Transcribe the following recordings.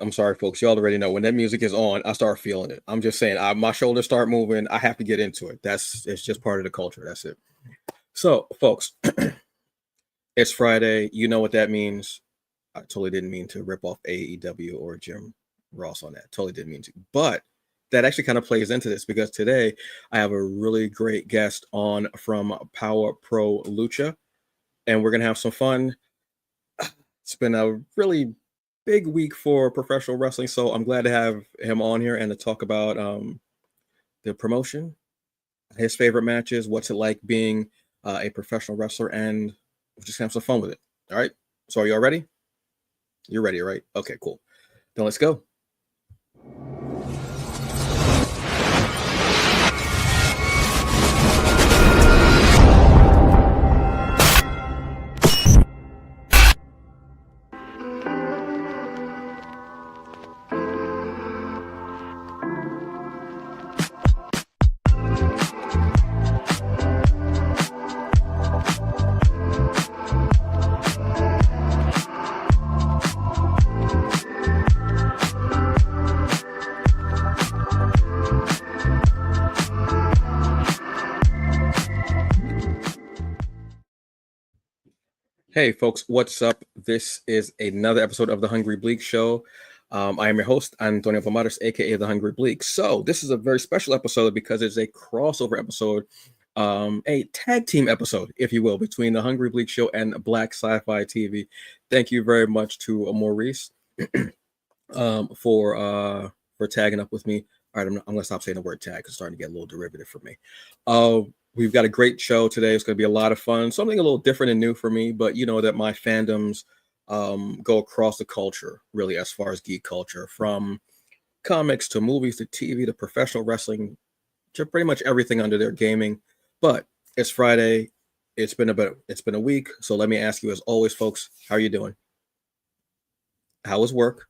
I'm sorry, folks. You already know when that music is on, I start feeling it. I'm just saying, my shoulders start moving. I have to get into it. It's just part of the culture. That's it. So, folks, it's Friday. You know what that means. I totally didn't mean to rip off AEW or Jim Ross on that. Totally didn't mean to. But that actually kind of plays into this because today I have a really great guest on from Power Pro Lucha, and we're gonna have some fun. It's been a really big week for professional wrestling, so I'm glad to have him on here and to talk about the promotion, his favorite matches, what's it like being a professional wrestler, and we'll just have some fun with it. All right. So are you all ready? You're ready, right? Okay, cool. Then let's go. Hey, folks, what's up? This is another episode of the Hungry Bleek Show. I am your host, Antonio Pomares, aka the Hungry Bleek. So, this is a very special episode because it's a crossover episode, a tag team episode, if you will, between the Hungry Bleek Show and Black Sci-Fi TV. Thank you very much to Maurice for tagging up with me. All right, I'm gonna stop saying the word tag because it's starting to get a little derivative for me. We've got a great show today. It's going to be a lot of fun. Something a little different and new for me, but you know that my fandoms go across the culture, really, as far as geek culture, from comics to movies to TV to professional wrestling to pretty much everything under there, gaming. But it's Friday. It's been a week. So let me ask you, as always, folks, how are you doing? How was work?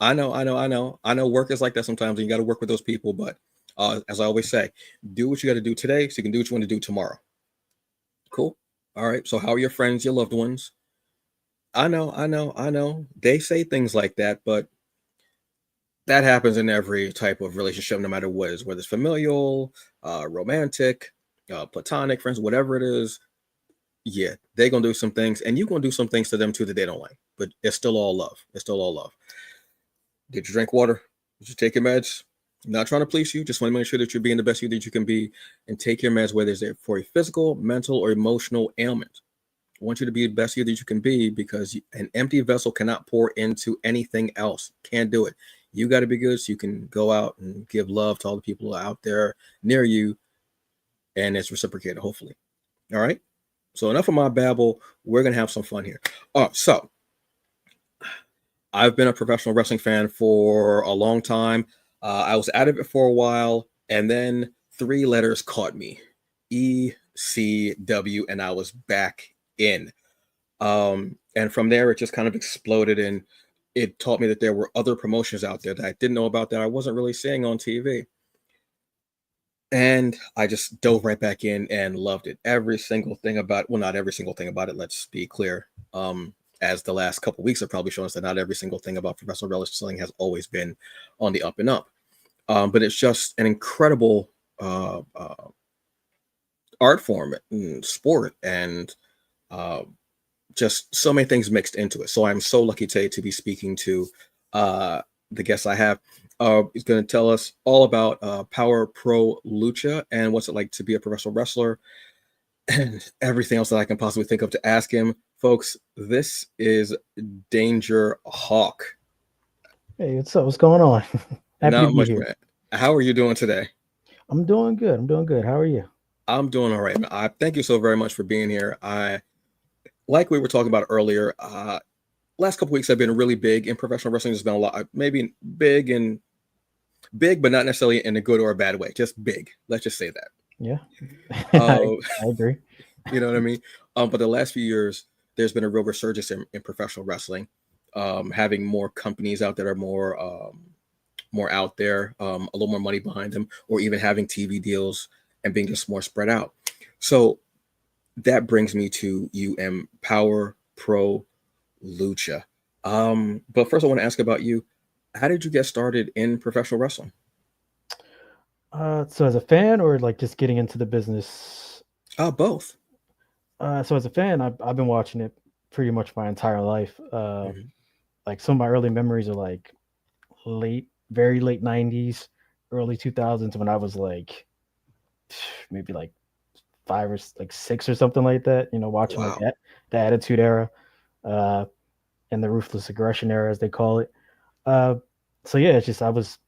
I know. Work is like that sometimes, and you got to work with those people, but as I always say, do what you got to do today so you can do what you want to do tomorrow. Cool. All right. So how are your friends, your loved ones? I know. They say things like that, but that happens in every type of relationship, no matter what it is, whether it's familial, romantic, platonic, friends, whatever it is. Yeah, they're gonna do some things, and you're gonna do some things to them too that they don't like. But it's still all love. It's still all love. Did you drink water? Did you take your meds? Not trying to please you, just want to make sure that you're being the best you that you can be and take your meds, whether it's for a physical, mental, or emotional ailment. I want you to be the best you that you can be because an empty vessel cannot pour into anything else. Can't do it. You got to be good so you can go out and give love to all the people out there near you, and it's reciprocated, hopefully. All right? So enough of my babble. We're going to have some fun here. So I've been a professional wrestling fan for a long time. I was out of it for a while, and then 3 letters caught me, ECW, and I was back in. And from there, it just kind of exploded, and it taught me that there were other promotions out there that I didn't know about that I wasn't really seeing on TV. And I just dove right back in and loved it. Every single thing about it, well, not every single thing about it, let's be clear. As the last couple of weeks have probably shown us that not every single thing about professional wrestling has always been on the up and up. But it's just an incredible art form and sport and just so many things mixed into it. So I'm so lucky today to be speaking to the guest I have. He's going to tell us all about Power Pro Lucha and what's it like to be a professional wrestler and everything else that I can possibly think of to ask him. Folks, this is Danger Hawk. Hey, what's up? What's going on? Happy Not to be much, here. man. How are you doing today? I'm doing good. How are you? I'm doing all right, man. I thank you so very much for being here. Like we were talking about earlier, last couple weeks have been really big in professional wrestling. There's been a lot, maybe big, but not necessarily in a good or a bad way. Just big. Let's just say that. Yeah, Uh, I agree. you know what I mean? But the last few years, there's been a real resurgence in professional wrestling, having more companies out that are more out there, a little more money behind them, or even having TV deals and being just more spread out. So that brings me to Power Pro Lucha. But first, I want to ask about you. how did you get started in professional wrestling? So as a fan or like just getting into the business? Both. So as a fan, I've been watching it pretty much my entire life. Hmm. Like some of my early memories are like very late '90s, early 2000s when I was like maybe like like six or something like that. You know, watching like Wow. the Attitude Era, uh, and the Ruthless Aggression Era, as they call it. Uh, so yeah, it's just I was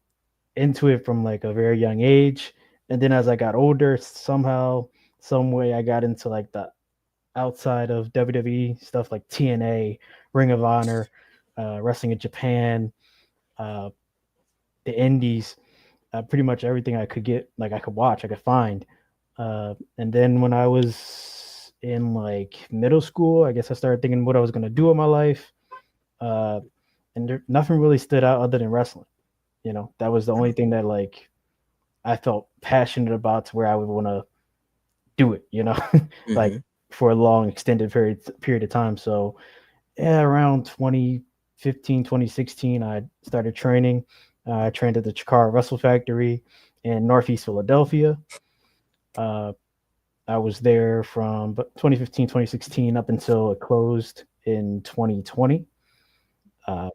into it from like a very young age, and then as I got older, somehow, some way, I got into like the outside of WWE stuff like TNA, Ring of Honor, wrestling in Japan, uh, the Indies, pretty much everything I could get, like I could watch, I could find. And then when I was in like middle school, I guess I started thinking what I was going to do with my life. Uh, and nothing really stood out other than wrestling. You know, that was the only thing that like I felt passionate about to where I would want to do it, you know, like Hmm. for a long extended period of time. So yeah, around 2015, 2016, I started training. I trained at the Chikara Wrestle Factory in Northeast Philadelphia. Uh, I was there from 2015, 2016 up until it closed in 2020. Uh,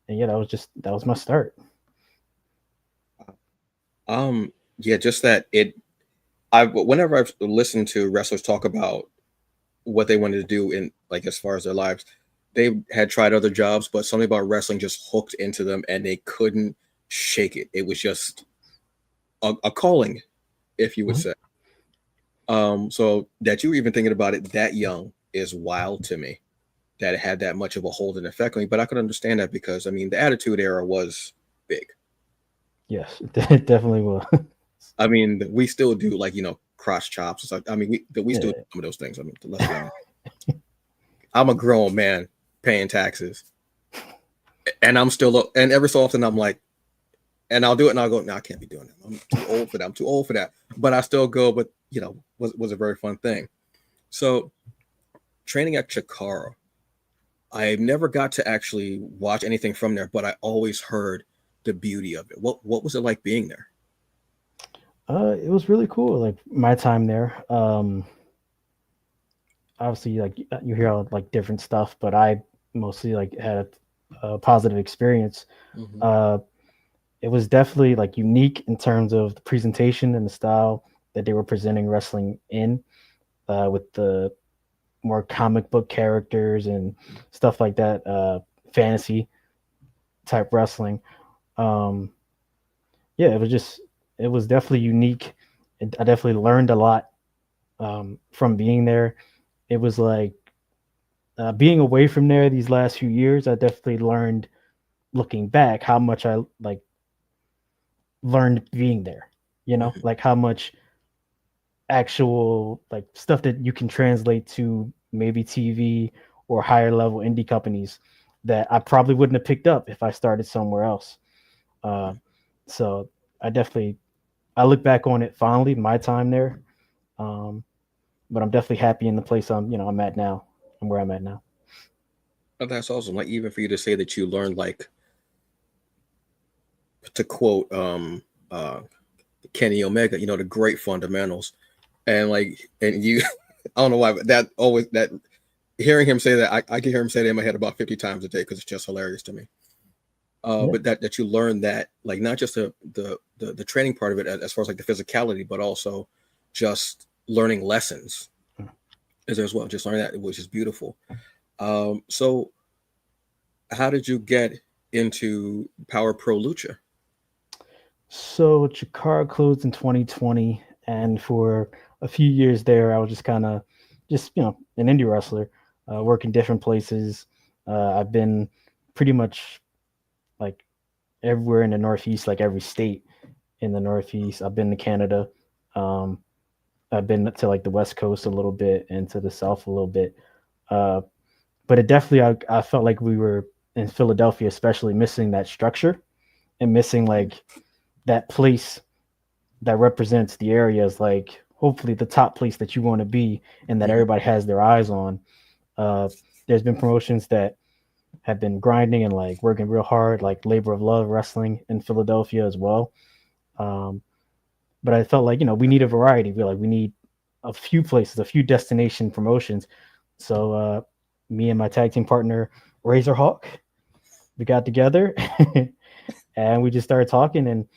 and yeah, that was my start. Yeah, just that it. I whenever I've listened to wrestlers talk about what they wanted to do in like as far as their lives, they had tried other jobs, but something about wrestling just hooked into them, and they couldn't shake it. It was just a calling, if you would Mhm. say. So that you were even thinking about it that young is wild to me. That it had that much of a hold and effect on me, but I could understand that because I mean the Attitude Era was big. Yes, it definitely will. I mean we still do like cross chops. So, I mean we still do Yeah. some of those things. I mean let's be honest. I'm a grown man paying taxes, and I'm still and every so often I'm like, and I'll do it and I'll go, no, I can't be doing that. I'm too old for that. I'm too old for that. But I still go. But was a very fun thing. So training at Chikara, I never got to actually watch anything from there, but I always heard the beauty of it. What was it like being there? It was really cool. Like my time there. Obviously, like you hear all like different stuff, but I mostly like had a positive experience. Hmm. Uh, it was definitely like unique in terms of the presentation and the style that they were presenting wrestling in, with the more comic book characters and stuff like that, fantasy type wrestling. Um, yeah, it was definitely unique. I definitely learned a lot from being there. It was like being away from there these last few years. I definitely learned, looking back, how much I like learned being there. You know, Hmm. like how much actual like stuff that you can translate to maybe TV or higher level indie companies that I probably wouldn't have picked up if I started somewhere else. Uh, so I look back on it fondly, my time there. Um, but I'm definitely happy in the place I'm at now. I'm where I'm at now. Oh, that's awesome. Like even for you to say that you learned, like to quote uh Kenny Omega, the great fundamentals, and you, I don't know why, but that always that hearing him say that, I can hear him say that in my head about 50 times a day because it's just hilarious to me. Yeah. But that you learn that, like not just the training part of it as far as like the physicality, but also just learning lessons as well. Just learning that, which is beautiful. So how did you get into Power Pro Lucha? So Chikara closed in 2020, and for a few years there, I was just kind of just an indie wrestler, working different places. I've been pretty much like everywhere in the Northeast, like every state in the Northeast. I've been to Canada. Um, I've been to like the West Coast a little bit and to the South a little bit. Uh, but it definitely, I felt like we were in Philadelphia, especially missing that structure and missing like that place that represents the area as like hopefully the top place that you want to be and that Hmm. everybody has their eyes on. Uh, there's been promotions that have been grinding and like working real hard, like labor of love wrestling in Philadelphia as well. Um, but I felt like we need a variety. We need a few places, a few destination promotions. So me and my tag team partner Razorhawk, we got together and we just started talking, and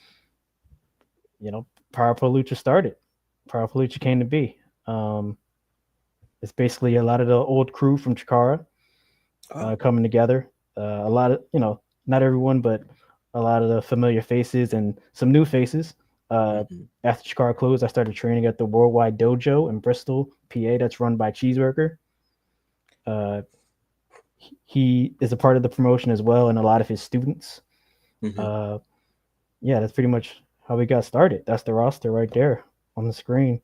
Power Pro Lucha started. Power Pro Lucha came to be. It's basically a lot of the old crew from Chikara Oh. coming together. A lot of not everyone, but a lot of the familiar faces and some new faces. Mhm. After Chikara closed, I started training at the Worldwide Dojo in Bristol, PA. That's run by Cheeseburger. Uh, he is a part of the promotion as well, and a lot of his students. Mhm. Uh, yeah, that's pretty much how we got started. That's the roster right there on the screen.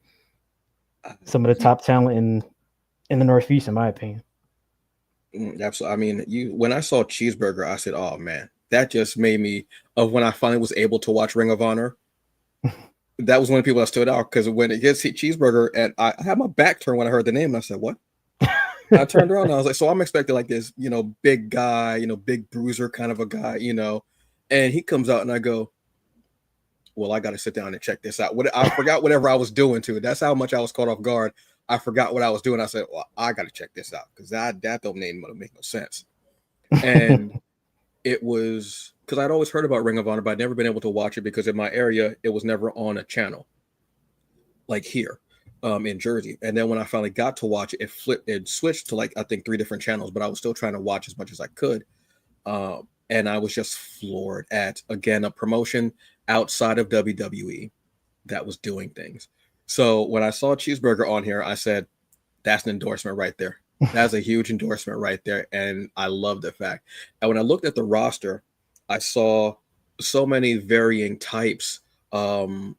Uh, Some of the you, top talent in the Northeast, in my opinion. absolutely. I mean, you when I saw Cheeseburger, I said, "Oh man, that just made me." Of when I finally was able to watch Ring of Honor, that was one of the people that stood out because when it gets Cheeseburger, and I had my back turned when I heard the name, and I said, "What?" I turned around and I was like, "So I'm expecting like this, big guy, big bruiser kind of a guy, and he comes out, and I go, well, I got to sit down and check this out. What I forgot whatever I was doing to it. That's how much I was caught off guard. I forgot what I was doing. I said, well, I got to check this out because that don't make no sense. And it was because I'd always heard about Ring of Honor, but I'd never been able to watch it because in my area it was never on a channel like here in Jersey. And then when I finally got to watch it, it switched to like I think 3 different channels, but I was still trying to watch as much as I could. And I was just floored at again a promotion outside of WWE that was doing things. So when I saw Cheeseburger on here, I said, that's an endorsement right there. That's a huge endorsement right there. And I love the fact. And when I looked at the roster, I saw so many varying types of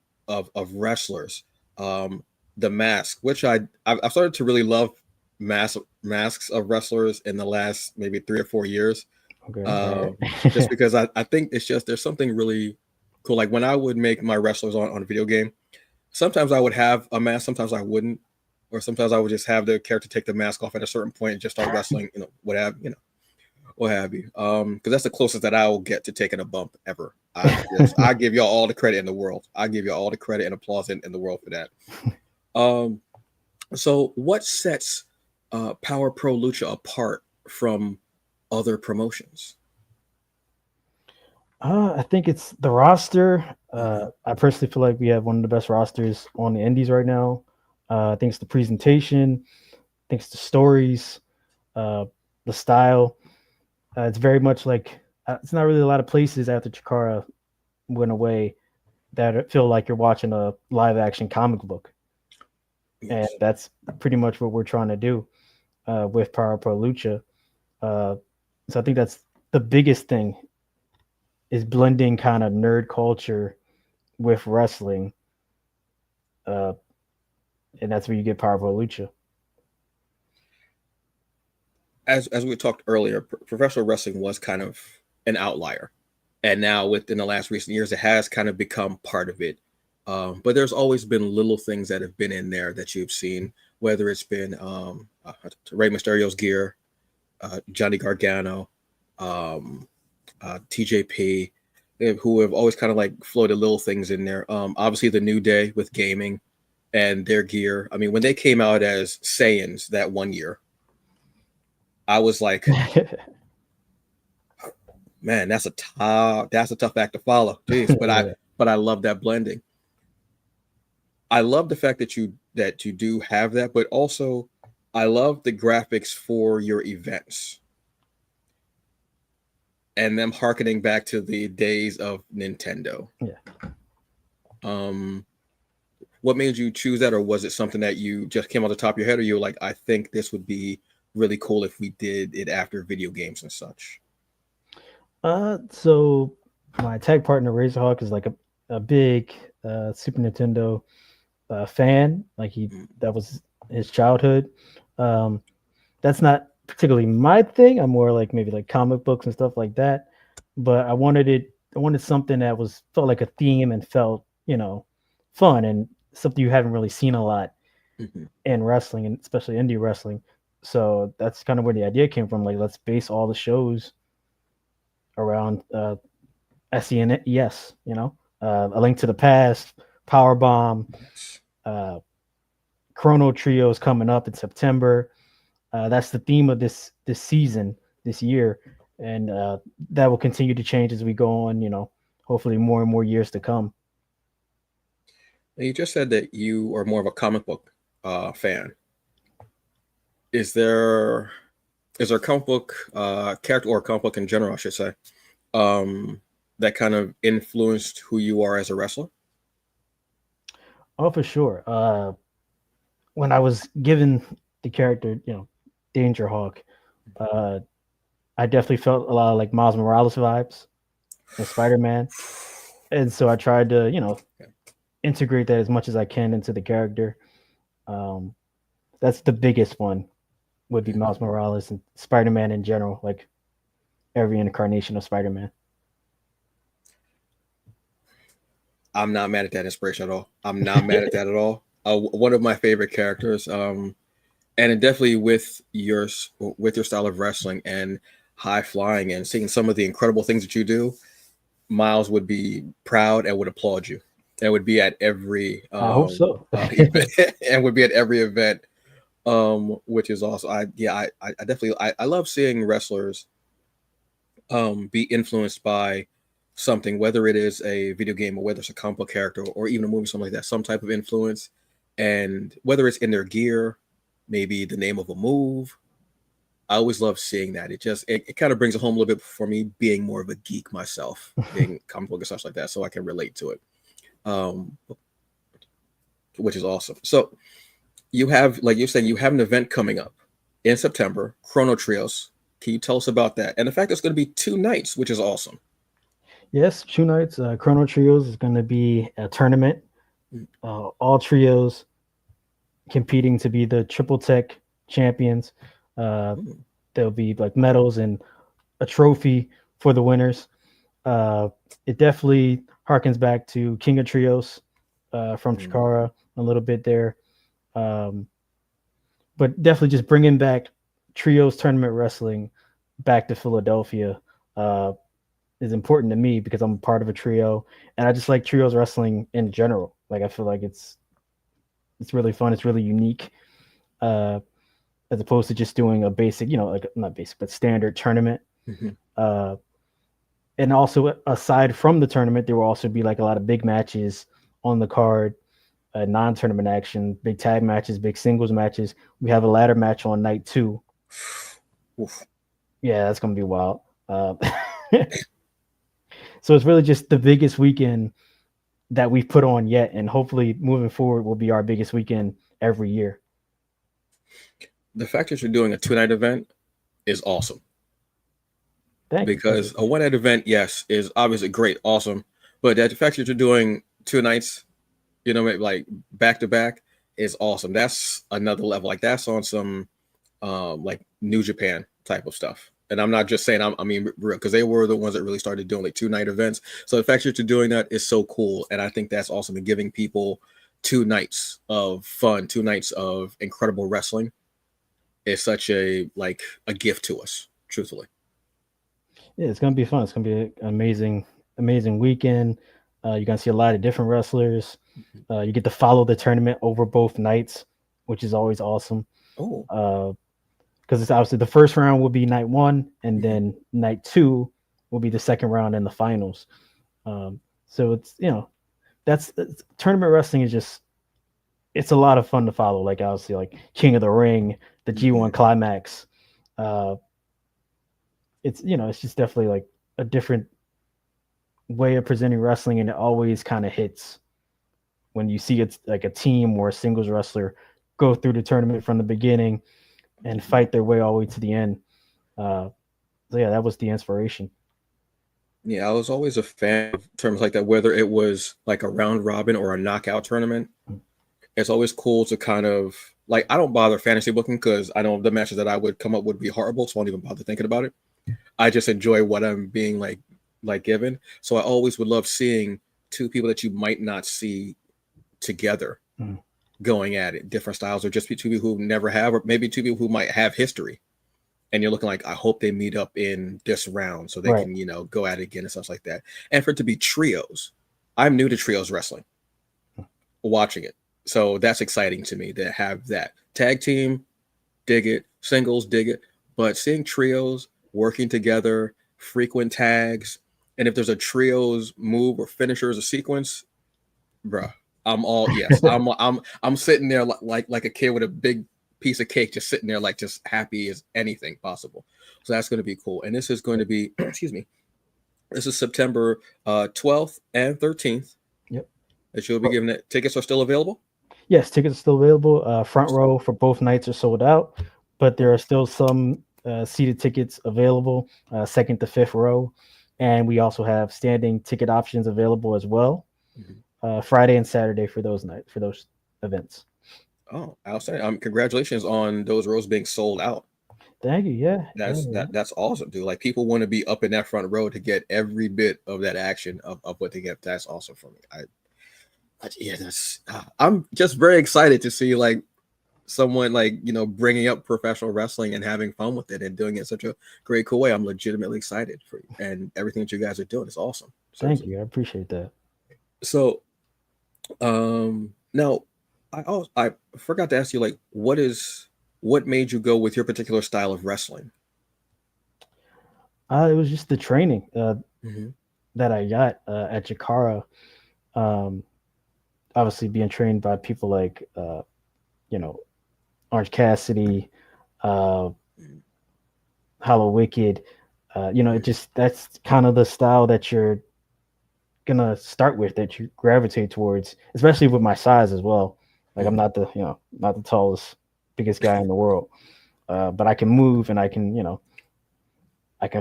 wrestlers. Um, the mask, which I've started to really love masks of wrestlers in the last maybe 3 or 4 years. Okay, Uh, all just right. because I think it's just there's something really cool. Like when I would make my wrestlers on a video game, sometimes I would have a mask, sometimes I wouldn't, or sometimes I would just have the character take the mask off at a certain point and just start wrestling, what have you. Because that's the closest that I will get to taking a bump ever. I give y'all all the credit in the world. I give you all the credit and applause in the world for that. Um, so what sets Power Pro Lucha apart from other promotions? I think it's the roster. Hmm. I personally feel like we have one of the best rosters on the Indies right now. I think it's the presentation. I think it's the stories, uh, the style. It's very much like it's not really a lot of places after Chikara went away that feel like you're watching a live action comic book, and Yes. that's pretty much what we're trying to do with Power Pro Lucha. Uh, so I think that's the biggest thing is blending kind of nerd culture with wrestling, uh, and that's where you get Power Pro Lucha. As we talked earlier, professional wrestling was kind of an outlier, and now within the last recent years, it has kind of become part of it. But there's always been little things that have been in there that you've seen, whether it's been Rey Mysterio's gear, Johnny Gargano, um, TJP, who have always kind of like floated little things in there. Obviously, the New Day with gaming and their gear. I mean, when they came out as Saiyans that one year, I was like, man, that's a tough act to follow. Jeez, but I Yeah. but I love that blending. I love the fact that you do have that, but also I love the graphics for your events and them harkening back to the days of Nintendo. Yeah. Um, what made you choose that, or was it something that you just came on the top of your head, or you were like, I think this would be really cool if we did it after video games and such? So my tag partner Razorhawk is like a big Super Nintendo fan. Like Mm. that was his childhood. Um, that's not particularly my thing. I'm more like maybe like comic books and stuff like that. But I wanted something that was felt like a theme and felt fun and something you haven't really seen a lot Mhm. in wrestling and especially indie wrestling. So that's kind of where the idea came from. Like, let's base all the shows around SENES, A Link to the Past, Powerbomb, Chrono Trio's coming up in September. That's the theme of this season, this year, and that will continue to change as we go on. Hopefully more and more years to come. And you just said that you are more of a comic book fan. Is there a comic book character or a comic book in general, I should say, that kind of influenced who you are as a wrestler? Oh, for sure. When I was given the character, Danger Hawk, I definitely felt a lot of like Miles Morales vibes and Spider-Man, and so I tried to, integrate that as much as I can into the character. That's the biggest one, would be Miles Morales and Spider-Man in general, like every incarnation of Spider-Man. I'm not mad at that inspiration at all. I'm not mad at that at all. One of my favorite characters, and definitely with your style of wrestling and high flying and seeing some of the incredible things that you do, Miles would be proud and would applaud you. And would be at every I hope so. event, and would be at every event, which is awesome. I definitely I love seeing wrestlers be influenced by something, whether it is a video game or whether it's a comic book character or even a movie, something like that, some type of influence. And whether it's in their gear, maybe the name of a move, I always love seeing that. It kind of brings it home a little bit for me, being more of a geek myself, being comic book and stuff like that, so I can relate to it, which is awesome. So you have, like you're saying, you have an event coming up in September, Chrono Trios. Can you tell us about that? And the fact it's going to be 2 nights, which is awesome. Yes, 2 nights. Chrono Trios is going to be a tournament. All trios competing to be the Triple Tech champions. There'll be like medals and a trophy for the winners. It definitely harkens back to King of Trios from Chikara a little bit there. But definitely just bringing back trios tournament wrestling back to Philadelphia is important to me because I'm part of a trio, and I just like trios wrestling in general. Like, I feel like it's really fun. It's really unique, as opposed to just doing a basic, like not basic, but standard tournament. And also, aside from the tournament, there will also be like a lot of big matches on the card, non-tournament action, big tag matches, big singles matches. We have a ladder match on night 2. Oof. Yeah, that's gonna be wild. So it's really just the biggest weekend that we've put on yet, and hopefully moving forward will be our biggest weekend every year. The fact that you're doing a 2-night event is awesome. Because a 1-night event, yes, is obviously great, awesome, but the fact that you're doing 2 nights, like back to back, is awesome. That's another level. Like, that's on some like New Japan type of stuff. And I'm not just saying, I mean, because they were the ones that really started doing like 2-night events. So the fact that you're doing that is so cool, and I think that's awesome. And giving people 2 nights of fun, 2 nights of incredible wrestling is such a gift to us, truthfully. Yeah, it's gonna be fun. It's gonna be an amazing weekend. You're gonna see a lot of different wrestlers. You get to follow the tournament over both nights, which is always awesome. Oh. Because it's obviously the first round will be night 1, and then night 2 will be the second round and the finals. So it's, that's tournament wrestling is just, it's a lot of fun to follow. Like, obviously, like King of the Ring, the G1 Climax. It's it's just definitely like a different way of presenting wrestling, and it always kind of hits when you see it's like a team or a singles wrestler go through the tournament from the beginning and fight their way all the way to the end. So yeah, that was the inspiration. Yeah, I was always a fan of terms like that, whether it was like a round robin or a knockout tournament. It's always cool to kind of, like, I don't bother fantasy booking because I know the matches that I would come up would be horrible, so I won't even bother thinking about it. I just enjoy what I'm being like given. So I always would love seeing 2 people that you might not see together going at it, different styles, or just two people who never have, or maybe two people who might have history. And you're looking like, I hope they meet up in this round so they Right. can, go at it again and stuff like that. And for it to be trios, I'm new to trios wrestling, watching it. So that's exciting to me to have that. Tag team, dig it. Singles, dig it. But seeing trios working together, frequent tags, and if there's a trios move or finishers or sequence, bruh, I'm all yes. I'm sitting there like a kid with a big piece of cake, just sitting there like just happy as anything possible. So that's going to be cool. And this is going to be, excuse me, this is September 12th and 13th. Yep. That you'll be giving it. Tickets are still available. Yes, tickets are still available. Front row for both nights are sold out, but there are still some seated tickets available, second to fifth row, and we also have standing ticket options available as well. Friday and Saturday for those events. Oh, outstanding! Congratulations on those rows being sold out. Thank you. Yeah, That's awesome, dude. Like people want to be up in that front row to get every bit of that action of what they get. That's awesome for me. Yeah, I'm just very excited to see like someone like bringing up professional wrestling and having fun with it and doing it in such a great cool way. I'm legitimately excited for you, and everything that you guys are doing is awesome. Seriously. Thank you. I appreciate that. So, now I forgot to ask you like what made you go with your particular style of wrestling? It was just the training that I got at Jakara. Obviously, being trained by people like Orange Cassidy, Hollow Wicked. It just that's kind of the style that you're gonna start with, that you gravitate towards, especially with my size as well. Like I'm not the tallest, biggest guy in the world, but I can move and I can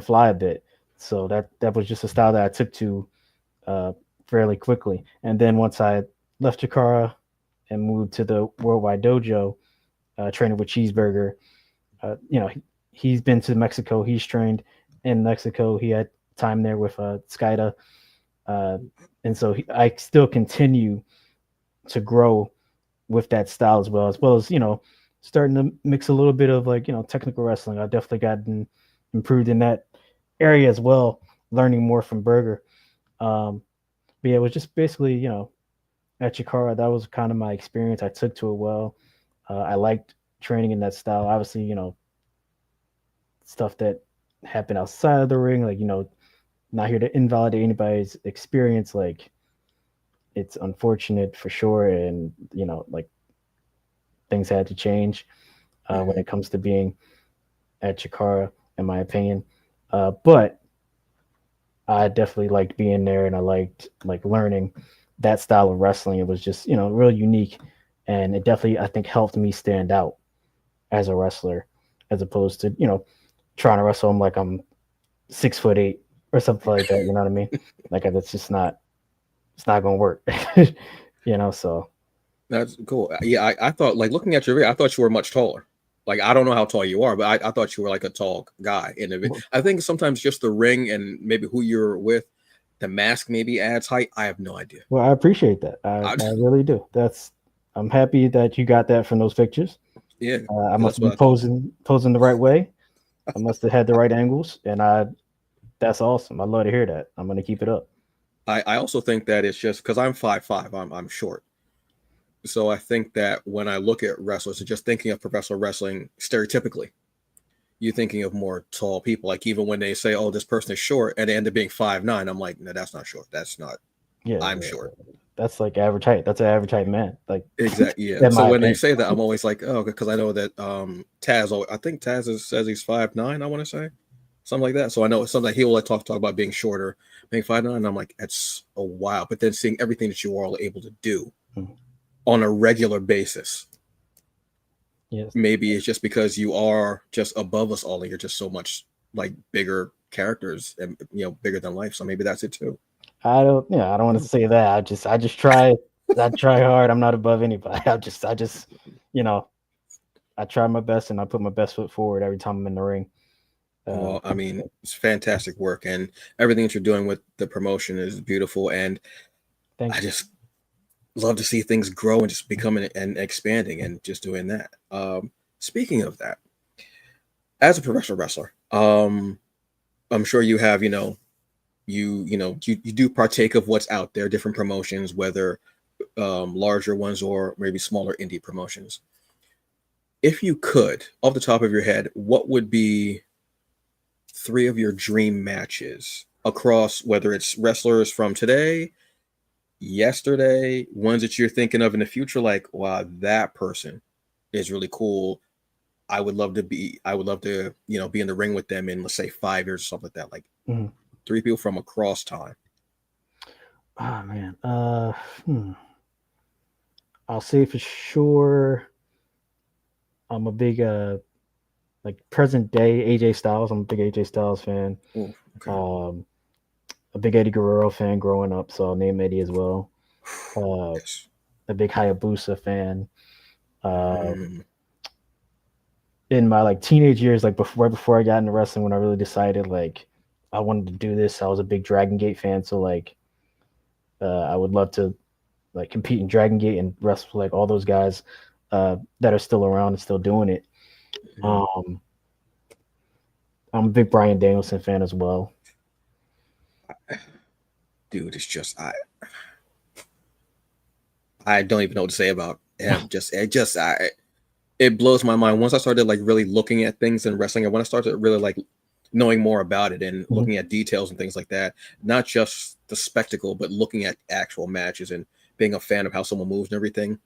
fly a bit. So that was just a style that I took to fairly quickly. And then once I left Jakara and moved to the Worldwide Dojo, training with Cheeseburger, he's been to Mexico. He's trained in Mexico. He had time there with Skida. And so I still continue to grow with that style as well as starting to mix a little bit of technical wrestling. I've definitely gotten improved in that area as well, learning more from Burger. But yeah, it was just basically, at Chikara, that was kind of my experience. I took to it well. I liked training in that style. Obviously, stuff that happened outside of the ring, like, not here to invalidate anybody's experience. Like, it's unfortunate for sure. And, like, things had to change when it comes to being at Chikara, in my opinion. But I definitely liked being there, and I liked learning that style of wrestling. It was just, real unique, and it definitely, I think, helped me stand out as a wrestler, as opposed to, trying to wrestle him like I'm 6'8" or something like that. You know what I mean? Like that's just not, it's not gonna work. So That's cool. Yeah, I thought like looking at your video, I thought you were much taller. Like I don't know how tall you are, but I thought you were like a tall guy in the video. I think sometimes just the ring and maybe who you're with, the mask maybe adds height. I have no idea. Well, I appreciate that. I really do. I'm happy that you got that from those pictures. Yeah, I must be posing the right way. I must have had the right angles, and that's awesome. I love to hear that. I'm gonna keep it up. I also think that it's just because I'm 5'5", I'm short. So I think that when I look at wrestlers, just thinking of professional wrestling stereotypically, you're thinking of more tall people. Like even when they say, "Oh, this person is short," and they end up being 5'9", I'm like, "No, that's not short. That's not. Yeah, I'm short. That's like average height. That's an average height man." Like exactly. Yeah. So when they say that, I'm always like, "Oh," because I know that Taz. I think Taz says he's 5'9". I want to say something like that. So I know something he will like talk about being shorter, being 5'9". And I'm like, that's a wow. But then seeing everything that you are all able to do on a regular basis. Yes. Maybe it's just because you are just above us all and you're just so much like bigger characters and bigger than life. So maybe that's it too. I don't want to say that. I just try I try hard. I'm not above anybody. I just I try my best and I put my best foot forward every time I'm in the ring. Well, I mean, it's fantastic work, and everything that you're doing with the promotion is beautiful. And love to see things grow and just becoming and expanding and just doing that. Speaking of that, as a professional wrestler, I'm sure you have, you do partake of what's out there, different promotions, whether larger ones or maybe smaller indie promotions. If you could, off the top of your head, what would be three of your dream matches across whether it's wrestlers from today, yesterday, ones that you're thinking of in the future, like, wow, that person is really cool. I would love to, be in the ring with them in, let's say, 5 years or something like that. Like Mhm. three people from across time. Oh man. I'll say for sure I'm a big like present day AJ Styles. I'm a big AJ Styles fan. Oh, okay. Um a big Eddie Guerrero fan growing up, so I'll name Eddie as well. Uh Yes. a big Hayabusa fan. Uh Mm, in my like teenage years, like before I got into wrestling, when I really decided like I wanted to do this, I was a big Dragon Gate fan. So like I would love to like compete in Dragon Gate and wrestle like all those guys that are still around and still doing it. mm. Um, I'm a big Brian Danielson fan as well. Dude, it's just I don't even know what to say about him. It blows my mind once I started like really looking at things in wrestling, and when I started really like knowing more about it and Mhm. looking at details and things like that, not just the spectacle, but looking at actual matches and being a fan of how someone moves and everything.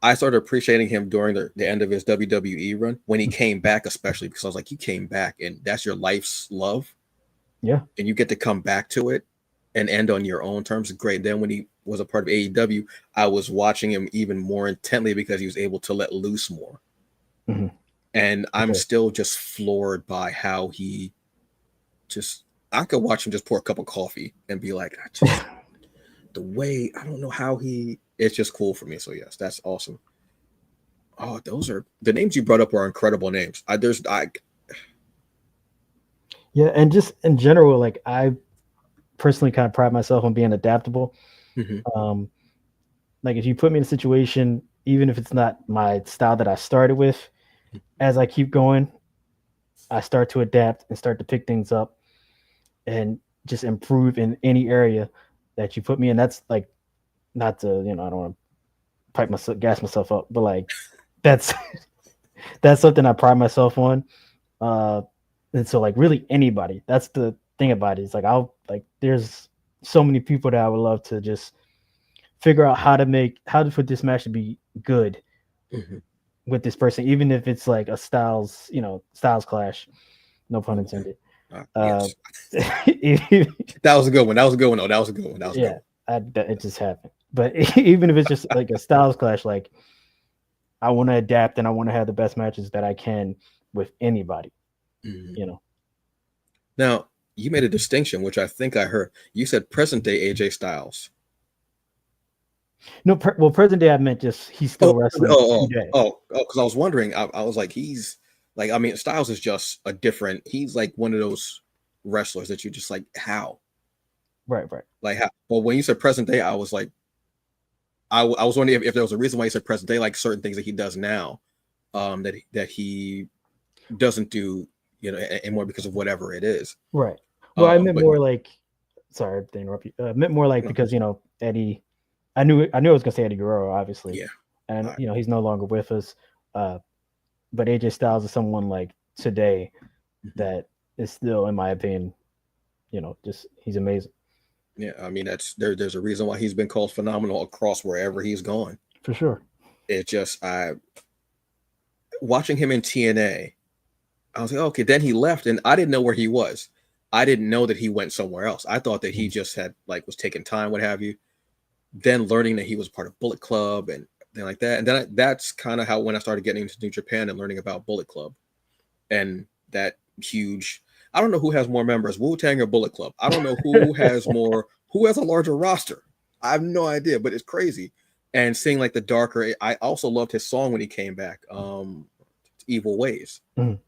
I started appreciating him during the end of his WWE run when he came back, especially because I was like, you came back and that's your life's love, Yeah. and you get to come back to it and end on your own terms. Great. Then when he was a part of AEW, I was watching him even more intently because he was able to let loose more. Mhm. And For I'm sure. still just floored by how he just I could watch him just pour a cup of coffee and be like, I just the way I don't know how he it's just cool for me. So yes, that's awesome. Oh, those are the names you brought up are incredible names. I Yeah, and just in general, like I personally kind of pride myself on being adaptable. mhm, Um, like if you put me in a situation, even if it's not my style that I started with, as I keep going, I start to adapt and start to pick things up and just improve in any area that you put me in. That's like not to, I don't want to gas myself up, but like that's that's something I pride myself on. Uh, and so like really anybody, that's the thing about it. It's like there's so many people that I would love to just figure out how to put this match to be good mhm. with this person, even if it's like a styles clash. No pun Okay. intended. Uh, Yes. yeah, That was a good one. That was a good one. Oh, that was a good one. That was a good one. it just happened. But even if it's just like a styles clash, like I want to adapt and I want to have the best matches that I can with anybody. Mhm. You know, Now, you made a distinction, which I think I heard. You said present day AJ Styles. no, well, present day I meant just he's Oh, still wrestling oh, today. because I was wondering. I was like, he's like, I mean, Styles is just a different. He's like one of those wrestlers that you just like, how, Right, right. like how. Well, when you said present day, I was like, I was wondering if there was a reason why you said present day, like certain things that he does now, that he doesn't do, anymore because of whatever it is. Right. Well, I meant But more like, sorry to interrupt you. Meant more like no, because Eddie. I knew I was gonna say Eddie Guerrero, obviously, yeah, and all right. he's no longer with us. Uh, but AJ Styles is someone like today Mhm. that is still, in my opinion, just he's amazing Yeah, I mean that's there's a reason why he's been called phenomenal across wherever he's gone. for sure. It just I watching him in TNA, I was like, okay, then he left and I didn't know where he was. I didn't know that he went somewhere else. I thought that he Mhm. just had like was taking time, what have you. Then learning that he was part of Bullet Club and then like that. And then that's kind of how when I started getting into New Japan and learning about Bullet Club and that huge I don't know who has more members, Wu Tang or Bullet Club. I don't know who has a larger roster. I have no idea, but it's crazy. And seeing like the darker, I also loved his song when he came back, Evil Ways, Mhm.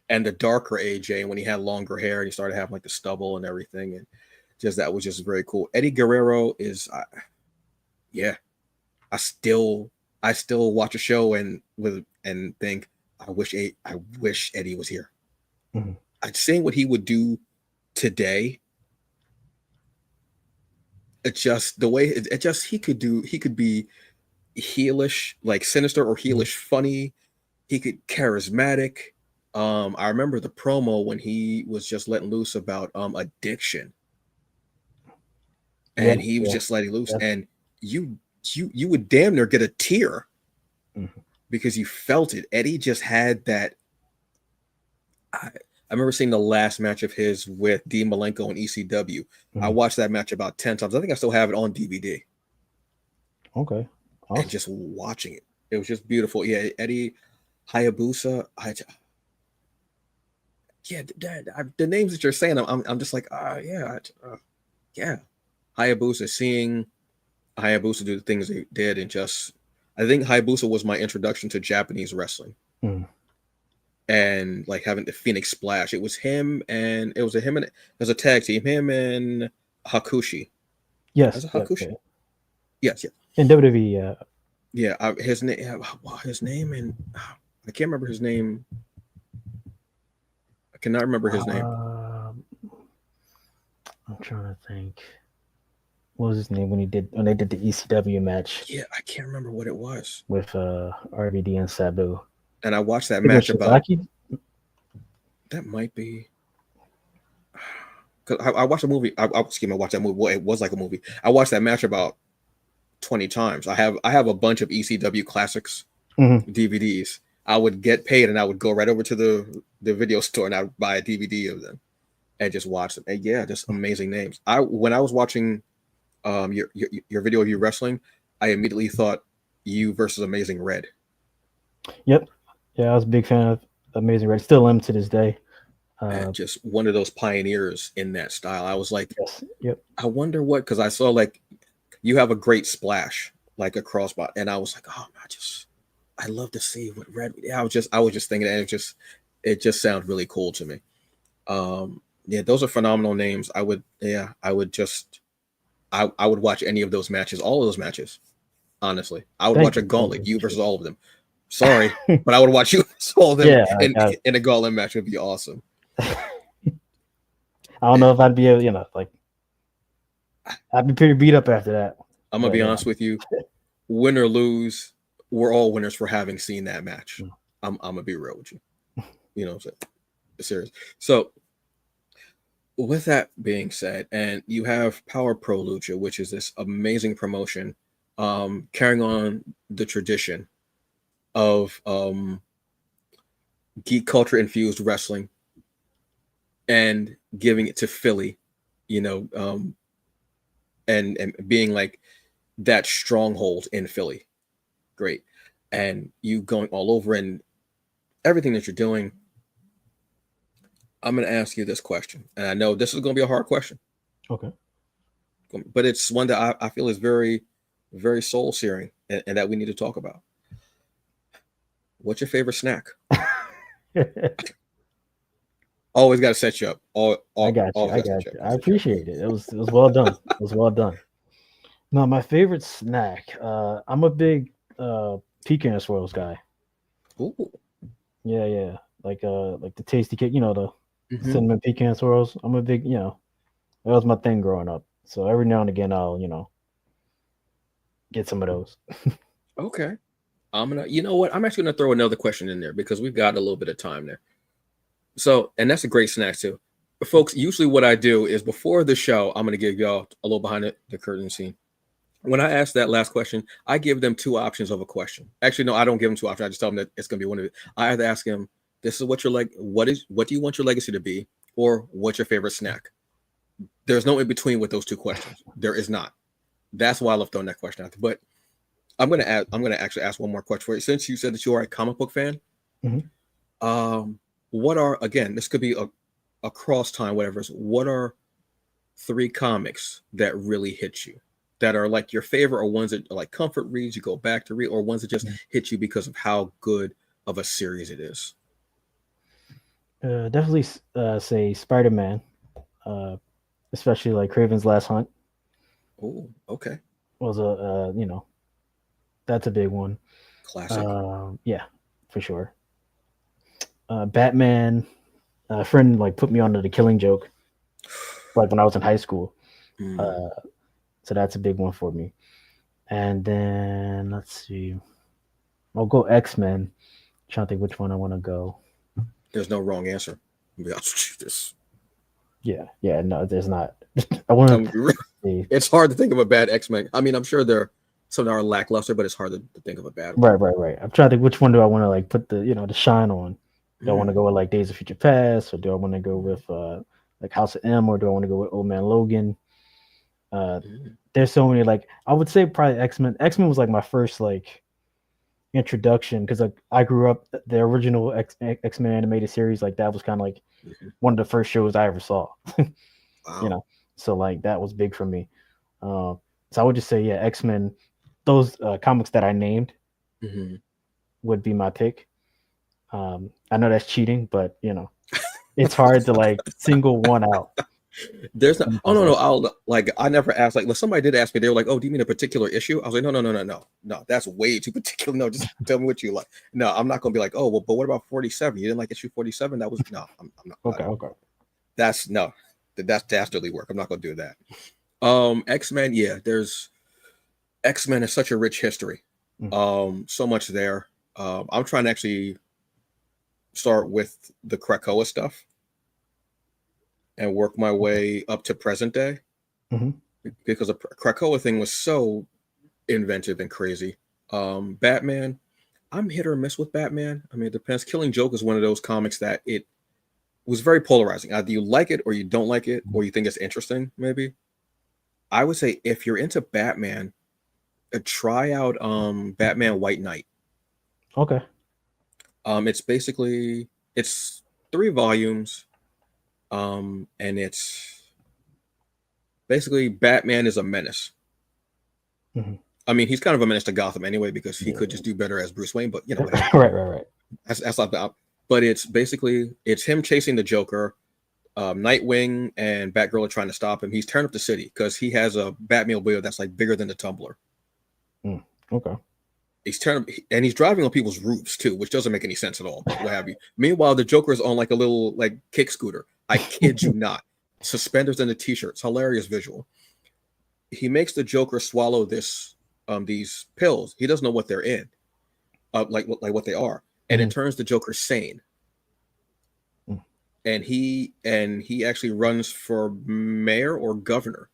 and the darker AJ when he had longer hair and he started having like the stubble and everything. And just that was just very cool. Eddie Guerrero is, yeah, I still watch a show and think I wish Eddie was here. Mm-hmm. I'd seeing what he would do today. It just the way it just he could be heelish, like sinister, or Mm-hmm. heelish funny. He could charismatic. I remember the promo when he was just letting loose about addiction, Yeah, and he was yeah, just letting loose, yeah. and you would damn near get a tear Mm-hmm. because you felt it. Eddie just had that. I remember seeing the last match of his with Dean Malenko in ECW. I Mm-hmm. watched that match about 10 times. I think I still have it on DVD. Okay, And awesome. just watching it. It was just beautiful. Yeah, Eddie Hayabusa. Yeah, the names that you're saying, I'm just like, yeah, yeah. Hayabusa, seeing Hayabusa do the things he did, and just, I think Hayabusa was my introduction to Japanese wrestling. Mm. And like having the Phoenix Splash, it was him, and it was him and it was a tag team, him and Hakushi. Yes, Is it yeah, Hakushi? yeah. Yes, yeah, In WWE, yeah. His name, his name, and I can't remember his name. I cannot remember his name. I'm trying to think. What was his name when they did the ECW match Yeah, I can't remember what it was. with RVD and Sabu? And I watched that I think it was match about. Shizaki. That might be. Cause I watched a movie. Excuse me, I watched that movie. Well, it was like a movie. I watched that match about 20 times. I have a bunch of ECW classics Mm-hmm. DVDs. I would get paid and I would go right over to the video store and I would buy a DVD of them and just watch them. And yeah, just amazing names. When I was watching your video of you wrestling, I immediately thought you versus Amazing Red. Yep. Yeah, I was a big fan of Amazing Red. Still am to this day. And just one of those pioneers in that style. I was like, Yes. Yep. I wonder what, because I saw like you have a great splash, like a crossbody, and I was like, oh, I love to see what Red. Yeah, I was just thinking, and it just sounds really cool to me. Yeah, those are phenomenal names. I would watch any of those matches, all of those matches. Honestly, I would watch Thank a you. Thank gauntlet, you. you versus all of them. Sorry, but I would watch you versus all of them Yeah, I got it. in a gauntlet match. Would be awesome. I don't know if I'd be able, like, I'd be pretty beat up after that. I'm gonna But be yeah. honest with you. Win or lose, we're all winners for having seen that match. Mm. I'm gonna be real with you. You know what I'm saying? Serious. So with that being said, and you have Power Pro Lucha, which is this amazing promotion, carrying on the tradition of geek culture infused wrestling and giving it to Philly, you know, and being like that stronghold in Philly. Great. And you going all over and everything that you're doing. I'm going to ask you this question. And I know this is going to be a hard question. Okay. But it's one that I feel is very, very soul searing and that we need to talk about. What's your favorite snack? Always got to set you up. I got you. Always I got to set got you you. up. I appreciate it. It was well done. It was well done. No, my favorite snack. I'm a big pecan swirls guy. Ooh. Yeah. Like the tasty cake, the Mm-hmm. cinnamon pecan swirls. I'm a big, that was my thing growing up. So every now and again I'll, get some of those. Okay. You know what? I'm actually gonna throw another question in there because we've got a little bit of time there. So, and that's a great snack too. But folks, usually what I do is before the show, I'm gonna give y'all a little behind the curtain scene. When I ask that last question, I give them two options of a question. Actually, no, I don't give them two options. I just tell them that it's gonna be one of it. I either ask them, "This is what what do you want your legacy to be?" or "What's your favorite snack?" There's no in between with those two questions. There is not. That's why I love throwing that question out there. But I'm gonna actually ask one more question for you. Since you said that you are a comic book fan, Mhm. what are, again, this could be a cross time, whatever. What are three comics that really hit you, that are like your favorite, or ones that are like comfort reads you go back to read, or ones that just hit you because of how good of a series it is? Definitely say Spider-Man, especially like Craven's Last Hunt Oh, okay. was a That's a big one. Classic. Yeah, for sure. Batman. A friend like put me onto the Killing Joke like when I was in high school. Mm. Uh, so that's a big one for me. And then let's see. I'll go X-Men. Trying to think which one I want to go. There's no wrong answer. This, Yeah, no, there's not. I want to see. it's hard to think of a bad X-Men. I mean, I'm sure there some that are lackluster, but it's hard to think of a bad one. Right. I'm trying to think which one do I want to like put the shine on. Do I want to Mm. go with like Days of Future Past, or do I want to go with like House of M, or do I want to go with Old Man Logan? Uh, Mm. there's so many like I would say probably X-Men. X-Men was like my first like introduction because like I grew up the original X-Men animated series, like that was kind of like Mhm. one of the first shows I ever saw. you Wow. know, so like that was big for me. So I would just say yeah, X-Men. Those comics that I named Mhm. would be my pick. I know that's cheating, but it's hard to like single one out. There's not. And Oh those no, no. X. I'll like. I never asked. Like, somebody did ask me. They were like, "Oh, do you mean a particular issue?" I was like, "No, no, no, no, no, no. That's way too particular. No, just tell me what you like." No, I'm not gonna be like, "Oh, well, but what about 47? You didn't like issue 47? That was no. I'm not. Okay, okay. That's no. That's dastardly work. I'm not gonna do that. X-Men. Yeah, there's X-Men is such a rich history. Mm. So much there. I'm trying to actually start with the Krakoa stuff and work my way up to present day Hmm. because the Krakoa thing was so inventive and crazy. Batman, I'm hit or miss with Batman. I mean, it depends. Killing Joke is one of those comics that it was very polarizing. Either you like it or you don't like it, or you think it's interesting, maybe. I would say if you're into Batman, try out Batman White Knight. Okay. It's basically it's 3 volumes, and it's basically Batman is a menace. Hmm. I mean, he's kind of a menace to Gotham anyway because he could Yeah. just do better as Bruce Wayne, but whatever. Right. That's not the. But it's basically it's him chasing the Joker. Nightwing and Batgirl are trying to stop him. He's tearing up the city because he has a Batmobile that's like bigger than the Tumbler. Mm. Okay. He's tearing and he's driving on people's roofs too, which doesn't make any sense at all. But what have you? Meanwhile, the Joker is on like a little like kick scooter. I kid you not. Suspenders and a t-shirt. It's hilarious visual. He makes the Joker swallow these pills. He doesn't know what they're in, like what they are, and it Hmm. turns the Joker sane. And he actually runs for mayor or governor,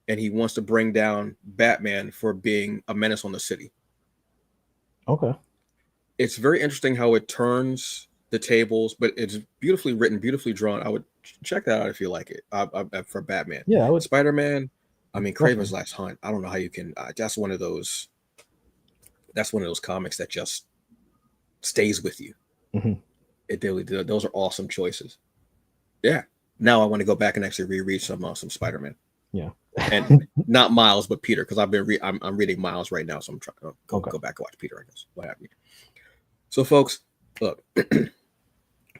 and he wants to bring down Batman for being a menace on the city. Okay. It's very interesting how it turns the tables, but it's beautifully written, beautifully drawn. I would check that out if you like it. For Batman, Yeah, I would Spider-Man. I mean, Kraven's definitely. Last Hunt. I don't know how you can. That's one of those. That's one of those comics that just stays with you. Hmm. It really did. Those are awesome choices. Yeah. Now I want to go back and actually reread some Spider-Man, Yeah. and not Miles, but Peter, because I'm reading Miles right now, so I'm trying to Okay. go back and watch Peter. I guess what have you. So, folks, look,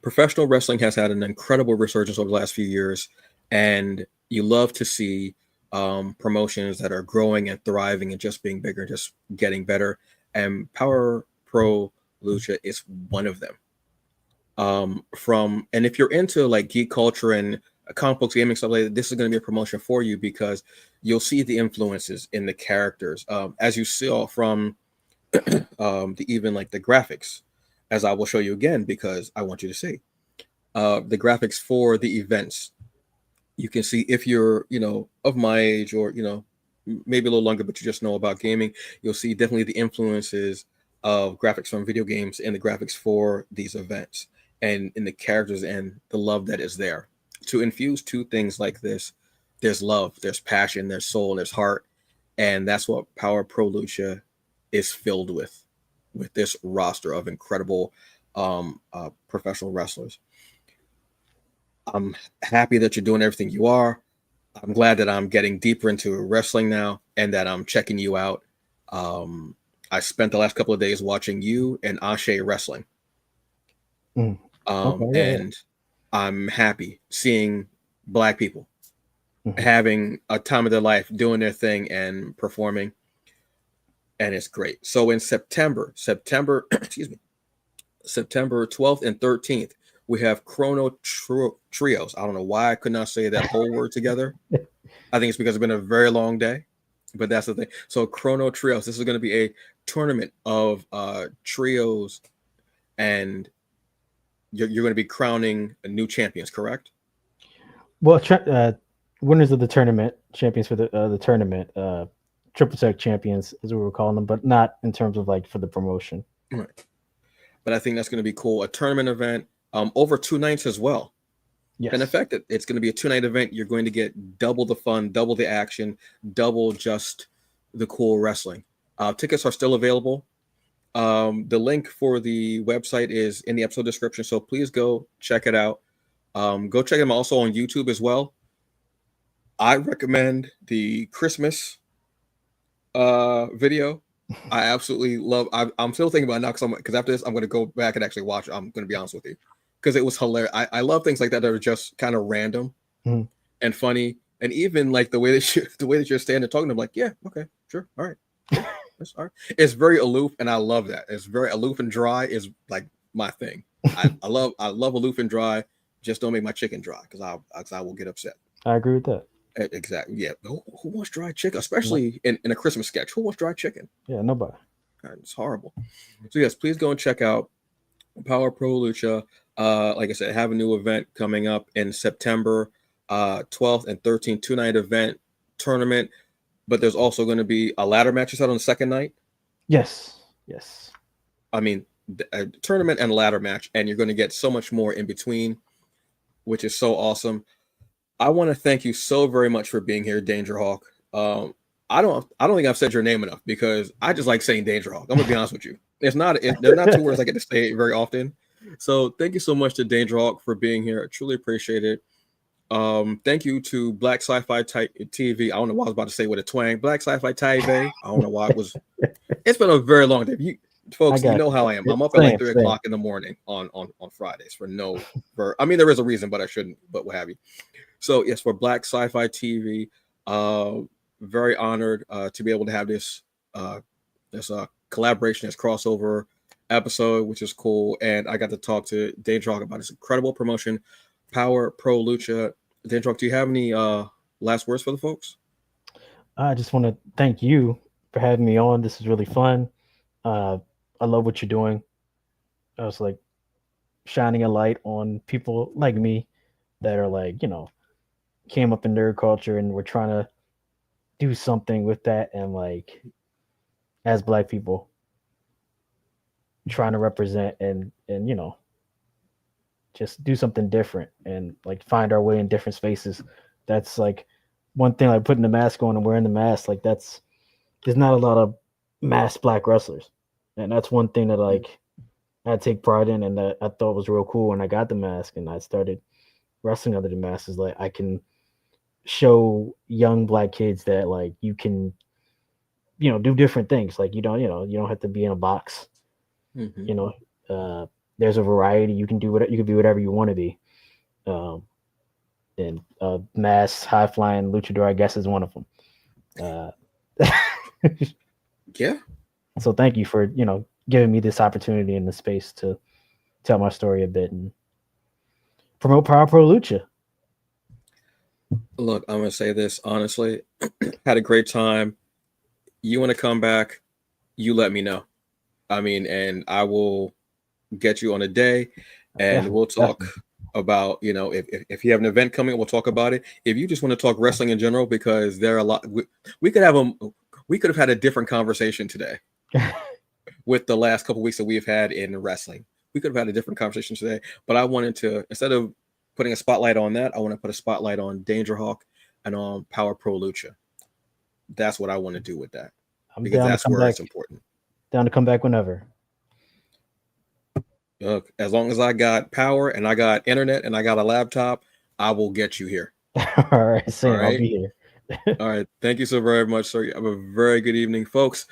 professional wrestling has had an incredible resurgence over the last few years, and you love to see promotions that are growing and thriving and just being bigger, just getting better. And Power Pro Lucha is one of them. And if you're into like geek culture and comic books, gaming stuff like that, this is going to be a promotion for you because you'll see the influences in the characters, as you saw from the even like the graphics, as I will show you again because I want you to see the graphics for the events. You can see if you're of my age or maybe a little longer, but you just know about gaming. You'll see definitely the influences of graphics from video games and the graphics for these events and in the characters and the love that is there. To infuse two things like this, there's love, there's passion, there's soul, there's heart, and that's what Power Pro Lucha is filled with this roster of incredible professional wrestlers. I'm happy that you're doing everything you are. I'm glad that I'm getting deeper into wrestling now and that I'm checking you out. Um, I spent the last couple of days watching you and Ashe wrestling. Mm. Okay. Yeah. And I'm happy seeing Black people Hmm. having a time of their life doing their thing and performing. and it's great. So in September, excuse me, September 12th and 13th, we have Trios. I don't know why I could not say that whole word together. I think it's because it's been a very long day, but that's the thing. So Chrono Trios, this is going to be a tournament of trios, and you're going to be crowning new champions, correct? Well, winners of the tournament, champions for the tournament, triple tech champions, as we were calling them, but not in terms of like for the promotion. Right. But I think that's going to be cool. A tournament event over 2 nights as well. Yes. And the fact that it's going to be a 2-night event, you're going to get double the fun, double the action, double just the cool wrestling. Tickets are still available. The link for the website is in the episode description, so please go check it out. Go check them also on YouTube as well. I recommend the Christmas video. I absolutely love. I'm still thinking about it now because after this, I'm going to go back and actually watch it. I'm going to be honest with you because it was hilarious. I love things like that are just kind of random and funny, and even like the way that you're standing talking. I'm like, yeah, okay, sure, all right, yeah, that's all right. It's very aloof, and I love that. It's very aloof and dry is like my thing. I love aloof and dry. Just don't make my chicken dry because I will get upset. I agree with that. Exactly. Yeah. Who wants dry chicken, especially in a Christmas sketch? Who wants dry chicken? Yeah, nobody. It's horrible. So yes, please go and check out Power Pro Lucha. Like I said, have a new event coming up in September 12th and 13th, 2-night event tournament. But there's also going to be a ladder match. Is that on the second night? Yes. I mean, a tournament and a ladder match, and you're going to get so much more in between, which is so awesome. I want to thank you so very much for being here, Danger Hawk. I don't think I've said your name enough because I just like saying Danger Hawk. I'm gonna be honest with you. They're not 2 words I get to say very often. So thank you so much to Danger Hawk for being here. I truly appreciate it. Thank you to Black Sci-Fi TV. I don't know why I was about to say with a twang. Black Sci-Fi TV. I don't know why it was. It's been a very long day. Folks, you know how I am. I'm up at like 3 o'clock in the morning on Fridays I mean, there is a reason, but I shouldn't, but what have you. So yes, for Black Sci-Fi TV, very honored to be able to have this collaboration, this crossover episode, which is cool. And I got to talk to Danger Hawk about this incredible promotion, Power Pro Lucha. Danger Hawk, do you have any last words for the folks? I just want to thank you for having me on. This is really fun. I love what you're doing. I was like shining a light on people like me that are like, came up in nerd culture and we're trying to do something with that, and like as Black people trying to represent and just do something different and like find our way in different spaces. That's like one thing, like putting the mask on and wearing the mask, like there's not a lot of masked Black wrestlers, and that's one thing that like I take pride in and that I thought was real cool when I got the mask and I started wrestling under the mask. Is like I can show young Black kids that like you can do different things. Like you don't have to be in a box. There's a variety. You can do what you can be whatever you want to be. And mass high flying luchador, I guess, is one of them. Yeah. So thank you for giving me this opportunity in the space to tell my story a bit and promote Power Pro Lucha. Look, I'm gonna say this honestly. Had a great time. You want to come back? You let me know. I mean, and I will get you on a day, and we'll talk about if you have an event coming, we'll talk about it. If you just want to talk wrestling in general, because there are a lot, we could have had a different conversation today with the last couple of weeks that we've had in wrestling. We could have had a different conversation today, but I wanted to, instead of putting a spotlight on that, I want to put a spotlight on Danger Hawk and on Power Pro Lucha. That's what I want to do with that, because that's where it's important. Down to come back whenever. Look, as long as I got power and I got internet and I got a laptop, I will get you here. All right, Sam, all right? I'll be here. All right. Thank you so very much, sir. You have a very good evening, folks.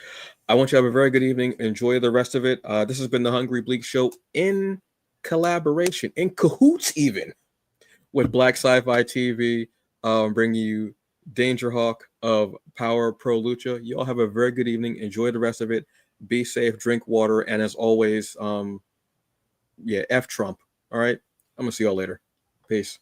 I want you to have a very good evening. Enjoy the rest of it. This has been the Hungry Bleek Show in collaboration, in cahoots even, with Black Sci-Fi TV, bringing you Danger Hawk of Power Pro Lucha. You all have a very good evening. Enjoy the rest of it. Be safe, drink water, and as always, yeah, F Trump. All right. I'm gonna see y'all later. Peace.